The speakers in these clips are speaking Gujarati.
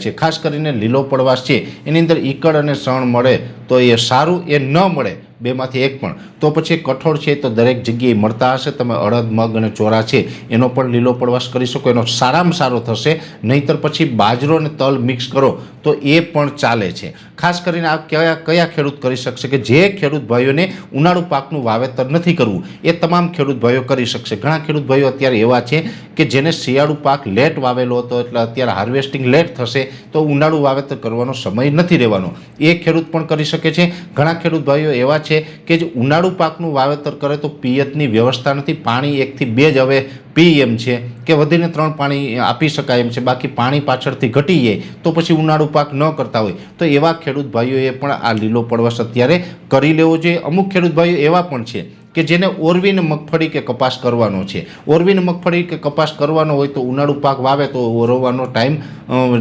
છે। ખાસ કરીને લીલો પડવાશ છે એની અંદર ઈકળ અને શણ મળે તો એ સારું, એ ન મળે બેમાંથી એક પણ તો પછી કઠોળ છે તો દરેક જગ્યાએ મળતા હશે। તમે અડદ, મગ અને ચોરા છે એનો પણ લીલો પડવાશ કરી શકો, એનો સારામાં સારો થશે। નહીંતર પછી બાજરો અને તલ મિક્સ કરો તો એ પણ ચાલે છે। ખાસ કરીને આ કયા ખેડૂત કરી શકશે કે જે ખેડૂત ભાઈઓને ઉનાળુ પાકનું વાવેતર નથી કરવું એ તમામ ખેડૂત ભાઈઓ કરી શકશે। ઘણા ખેડૂત ભાઈઓ અત્યારે એવા છે કે જેને શિયાળુ પાક લેટ વાવેલો હતો એટલે અત્યારે હાર્વેસ્ટિંગ લેટ થશે તો ઉનાળુ વાવેતર કરવાનો સમય નથી રહેવાનો, એ ખેડૂત પણ કરી શકે છે। ઘણા ખેડૂત ભાઈઓ એવા છે કે જે ઉનાળુ પાકનું વાવેતર કરે તો પિયતની વ્યવસ્થા નથી, પાણી 1 થી 2 જ હવે પી એમ છે કે વધીને 3 પાણી આપી શકાય એમ છે, બાકી પાણી પાછળથી ઘટી જાય તો પછી ઉનાળુ પાક ન કરતા હોય તો એવા ખેડૂત ભાઈઓએ પણ આ લીલો પડવાશ અત્યારે કરી લેવો જોઈએ। અમુક ખેડૂત ભાઈઓ એવા પણ છે કે જેને ઓરવીને મગફળી કે કપાસ કરવાનો છે, ઓરવીને મગફળી કે કપાસ કરવાનો હોય તો ઉનાળુ પાક વાવે તો ઓરવાનો ટાઈમ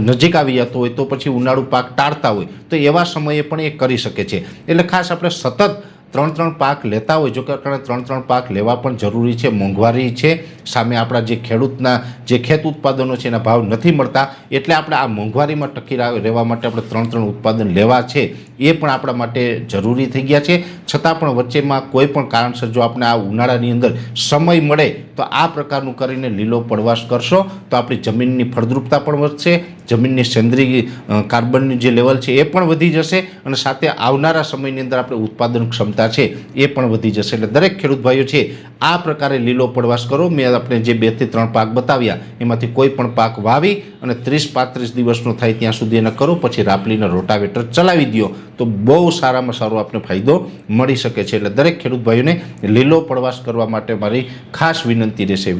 નજીક આવી જતો હોય તો પછી ઉનાળુ પાક ટાળતા હોય તો એવા સમયે પણ એ કરી શકે છે। એટલે ખાસ આપણે સતત 3 પાક લેતા હોય, જો કે 3 પાક લેવા પણ જરૂરી છે, મોંઘવારી છે સામે આપણા જે ખેડૂતના જે ખેત ઉત્પાદનો છે એના ભાવ નથી મળતા એટલે આપણે આ મોંઘવારીમાં ટકી રહેવા માટે આપણે 3 ઉત્પાદન લેવા છે એ પણ આપણા માટે જરૂરી થઈ ગયા છે। છતાં પણ વચ્ચેમાં કોઈ પણ કારણસર જો આપણે આ ઉનાળાની અંદર સમય મળે તો આ પ્રકારનું કરીને લીલો પડવાશ કરશો તો આપણી જમીનની ફળદ્રુપતા પણ વધશે, જમીનની સેન્દ્રીય કાર્બનની જે લેવલ છે એ પણ વધી જશે અને સાથે આવનારા સમયની અંદર આપણે ઉત્પાદન ક્ષમતા છે એ પણ વધી જશે। એટલે દરેક ખેડૂત ભાઈઓ છે આ પ્રકારે લીલો પડવાશ કરો। મેં આપણે જે 2 થી 3 પાક બતાવ્યા એમાંથી કોઈ પણ પાક વાવી અને 30-35 દિવસનો થાય ત્યાં સુધી એને કરો, પછી રાપલીના રોટાવેટર ચલાવી દો તો બહુ સારામાં સારો આપણે ફાયદો મળી શકે છે। એટલે દરેક ખેડૂત ભાઈઓને લીલો પડવાશ કરવા માટે મારી ખાસ વિનંતી રહેશે।